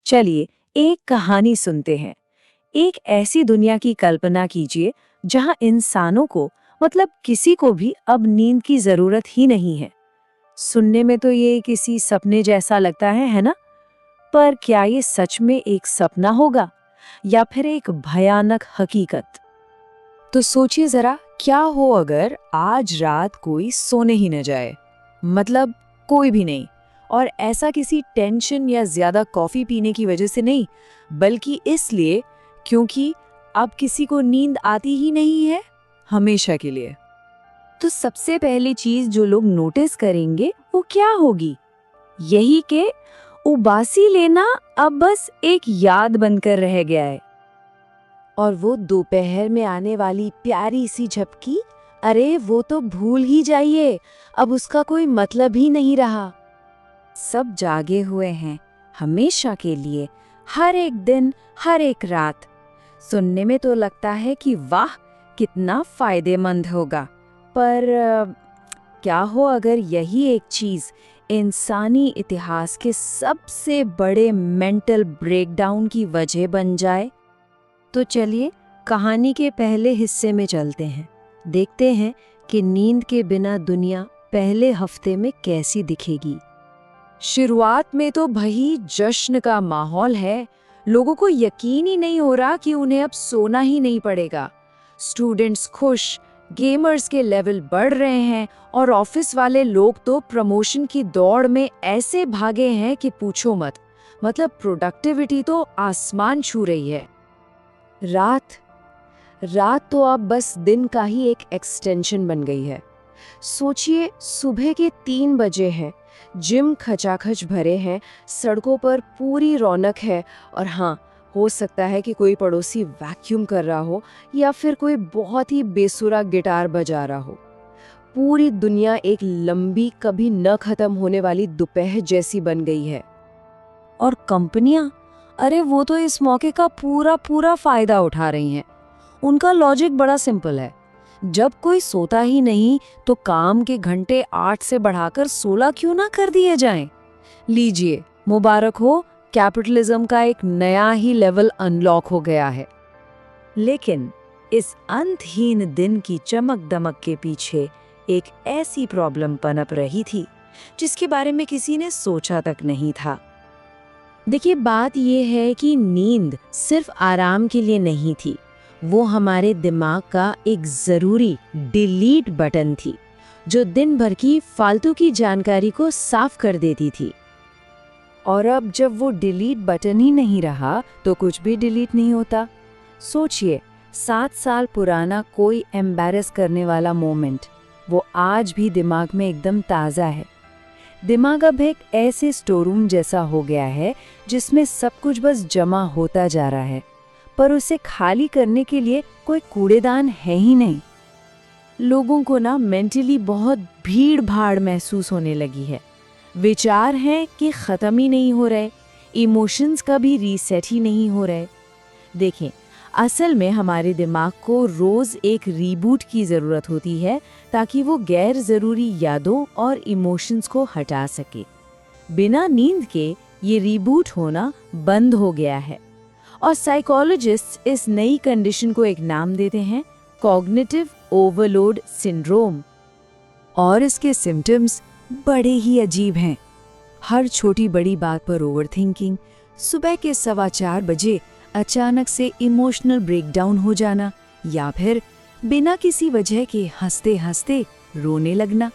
चलिए एक कहानी सुनते हैं। एक ऐसी दुनिया की कल्पना कीजिए जहां इंसानों को मतलब किसी को भी अब नींद की जरूरत ही नहीं है। सुनने में तो ये किसी सपने जैसा लगता है ना? पर क्या ये सच में एक सपना होगा या फिर एक भयानक हकीकत? तो सोचिए जरा, क्या हो अगर आज रात कोई सोने ही न जाए। मतलब कोई भी नहीं। और ऐसा किसी टेंशन या ज्यादा कॉफी पीने की वजह से नहीं, बल्कि इसलिए क्योंकि अब किसी को नींद आती ही नहीं है, हमेशा के लिए। तो सबसे पहली चीज जो लोग नोटिस करेंगे वो क्या होगी? यही कि उबासी लेना अब बस एक याद बनकर रह गया है। और वो दोपहर में आने वाली प्यारी सी झपकी, अरे वो तो भूल ही जाइए, अब उसका कोई मतलब ही नहीं रहा। सब जागे हुए हैं, हमेशा के लिए, हर एक दिन, हर एक रात। सुनने में तो लगता है कि वाह, कितना फायदेमंद होगा। पर क्या हो अगर यही एक चीज इंसानी इतिहास के सबसे बड़े मेंटल ब्रेकडाउन की वजह बन जाए? तो चलिए कहानी के पहले हिस्से में चलते हैं। देखते हैं कि नींद के बिना दुनिया पहले हफ्ते में कैसी दिखेगी। शुरुआत में तो भई जश्न का माहौल है। लोगों को यकीन ही नहीं हो रहा कि उन्हें अब सोना ही नहीं पड़ेगा। स्टूडेंट्स खुश, गेमर्स के लेवल बढ़ रहे हैं और ऑफिस वाले लोग तो प्रमोशन की दौड़ में ऐसे भागे हैं कि पूछो मत। मतलब प्रोडक्टिविटी तो आसमान छू रही है। रात रात तो अब बस दिन का ही एक एक्सटेंशन बन गई है। सोचिए, सुबह के 3 बजे हैं, जिम खचाखच भरे हैं, सड़कों पर पूरी रौनक है। और हाँ, हो सकता है कि कोई पड़ोसी वैक्यूम कर रहा हो या फिर कोई बहुत ही बेसुरा गिटार बजा रहा हो। पूरी दुनिया एक लंबी, कभी न खत्म होने वाली दोपहर जैसी बन गई है। और कंपनियां, अरे वो तो इस मौके का पूरा पूरा फायदा उठा रही हैं। उनका लॉजिक बड़ा सिंपल है। जब कोई सोता ही नहीं तो काम के घंटे 8 से बढ़ाकर 16 क्यों ना कर दिए जाएं? लीजिए, मुबारक हो, कैपिटलिज्म का एक नया ही लेवल अनलॉक हो गया है। लेकिन इस अंतहीन दिन की चमक दमक के पीछे एक ऐसी प्रॉब्लम पनप रही थी जिसके बारे में किसी ने सोचा तक नहीं था। देखिए, बात यह है कि नींद सिर्फ आराम के लिए नहीं थी, वो हमारे दिमाग का एक जरूरी डिलीट बटन थी जो दिन भर की फालतू की जानकारी को साफ कर देती थी। और अब जब वो डिलीट बटन ही नहीं रहा तो कुछ भी डिलीट नहीं होता। सोचिए, 7 साल पुराना कोई एम्बैरस करने वाला मोमेंट, वो आज भी दिमाग में एकदम ताज़ा है। दिमाग अब एक ऐसे स्टोरूम जैसा हो गया है जिसमें सब कुछ बस जमा होता जा रहा है, पर उसे खाली करने के लिए कोई कूड़ेदान है ही नहीं। लोगों को ना मेंटली बहुत भीड़ भाड़ महसूस होने लगी है। विचार हैं कि ख़त्म ही नहीं हो रहे, इमोशंस का भी रीसेट ही नहीं हो रहे। देखें, असल में हमारे दिमाग को रोज़ एक रीबूट की ज़रूरत होती है ताकि वो गैर ज़रूरी यादों और इमोशंस को हटा सके। बिना नींद के ये रीबूट होना बंद हो गया है और साइकोलॉजिस्ट इस नई कंडीशन को एक नाम देते हैं, कॉग्निटिव ओवरलोड सिंड्रोम। और इसके सिम्टम्स बड़े ही अजीब हैं। हर छोटी बड़ी बात पर ओवरथिंकिंग, सुबह के 4:15 बजे अचानक से इमोशनल ब्रेकडाउन हो जाना या फिर बिना किसी वजह के हंसते हंसते रोने लगना।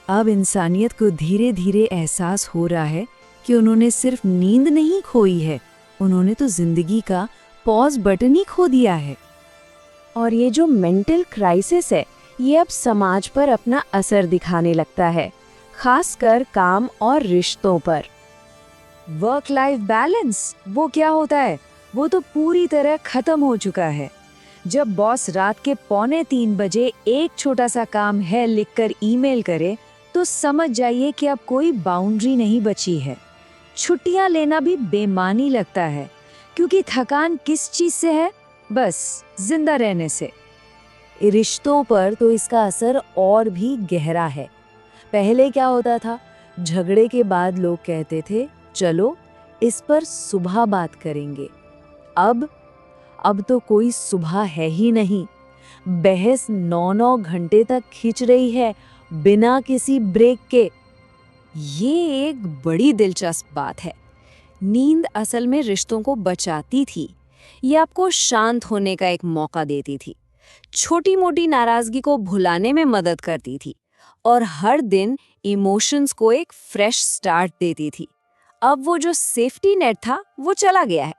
अब इंसानियत को धीरे धीरे एहसास हो रहा है कि उन्होंने सिर्फ नींद नहीं खोई है, उन्होंने तो जिंदगी का पॉज बटन ही खो दिया है। और ये जो मेंटल क्राइसिस है, ये अब समाज पर अपना असर दिखाने लगता है, खासकर काम और रिश्तों पर। वर्क लाइफ बैलेंस, वो क्या होता है? वो तो पूरी तरह खत्म हो चुका है। जब बॉस रात के 2:45 बजे एक छोटा सा काम है लिखकर ईमेल करे तो समझ जाइए कि अब कोई बाउंड्री नहीं बची है। छुट्टियां लेना भी बेमानी लगता है, क्योंकि थकान किस चीज से है? बस जिंदा रहने से। रिश्तों पर तो इसका असर और भी गहरा है। पहले क्या होता था? झगड़े के बाद लोग कहते थे, चलो इस पर सुबह बात करेंगे। अब तो कोई सुबह है ही नहीं। बहस 9-9 घंटे तक खींच रही है बिना किसी ब्रेक के। ये एक बड़ी दिलचस्प बात है। नींद असल में रिश्तों को बचाती थी। ये आपको शांत होने का एक मौका देती थी, छोटी मोटी नाराजगी को भुलाने में मदद करती थी और हर दिन इमोशंस को एक फ्रेश स्टार्ट देती थी। अब वो जो सेफ्टी नेट था वो चला गया है।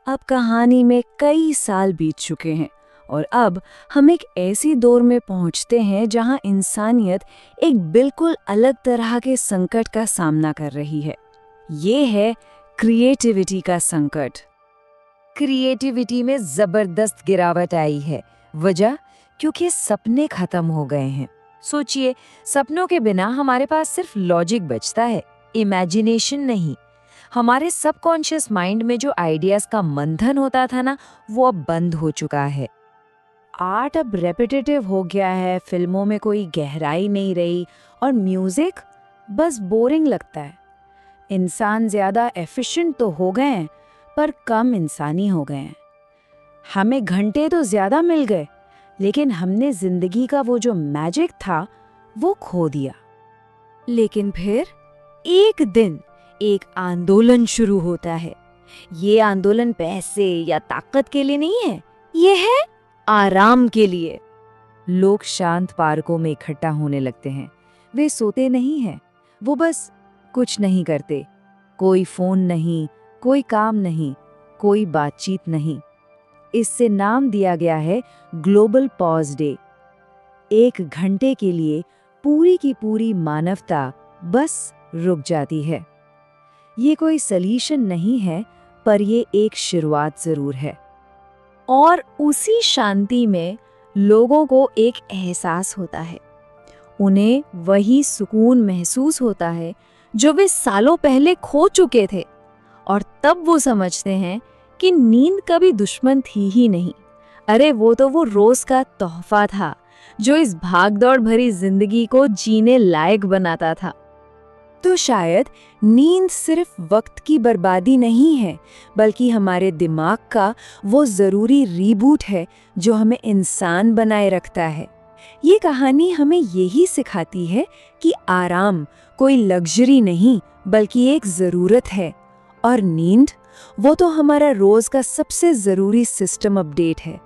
अब कहानी में कई साल बीत चुके हैं और अब हम एक ऐसी दौर में पहुंचते हैं जहां इंसानियत एक बिल्कुल अलग तरह के संकट का सामना कर रही है। ये है क्रिएटिविटी का संकट। क्रिएटिविटी में जबरदस्त गिरावट आई है। वजह क्योंकि सपने खत्म हो गए हैं। सोचिए, सपनों के बिना हमारे पास सिर्फ लॉजिक बचता है, इमेजिनेशन नहीं। हमारे सबकॉन्शियस माइंड में जो आइडियाज का मंथन होता था ना, वो अब बंद हो चुका है। आर्ट अब रेपिटेटिव हो गया है, फिल्मों में कोई गहराई नहीं रही और म्यूजिक बस बोरिंग लगता है। इंसान ज्यादा एफिशिएंट तो हो गए हैं पर कम इंसानी हो गए हैं। हमें घंटे तो ज्यादा मिल गए लेकिन हमने जिंदगी का वो जो मैजिक था वो खो दिया। लेकिन फिर एक दिन एक आंदोलन शुरू होता है। ये आंदोलन पैसे या ताकत के लिए नहीं है, ये है आराम के लिए। लोग शांत पार्कों में इकट्ठा होने लगते हैं। वे सोते नहीं हैं, वो बस कुछ नहीं करते। कोई फोन नहीं, कोई काम नहीं, कोई बातचीत नहीं। इससे नाम दिया गया है ग्लोबल पॉज डे। 1 घंटे के लिए पूरी की पूरी मानवता बस रुक जाती है। ये कोई सॉल्यूशन नहीं है पर ये एक शुरुआत जरूर है। और उसी शांति में लोगों को एक एहसास होता है। उन्हें वही सुकून महसूस होता है जो वे सालों पहले खो चुके थे। और तब वो समझते हैं कि नींद कभी दुश्मन थी ही नहीं। अरे वो रोज का तोहफा था जो इस भागदौड़ भरी जिंदगी को जीने लायक बनाता था। तो शायद नींद सिर्फ वक्त की बर्बादी नहीं है, बल्कि हमारे दिमाग का वो जरूरी रीबूट है जो हमें इंसान बनाए रखता है। ये कहानी हमें यही सिखाती है कि आराम कोई लग्जरी नहीं बल्कि एक जरूरत है और नींद वो तो हमारा रोज का सबसे जरूरी सिस्टम अपडेट है।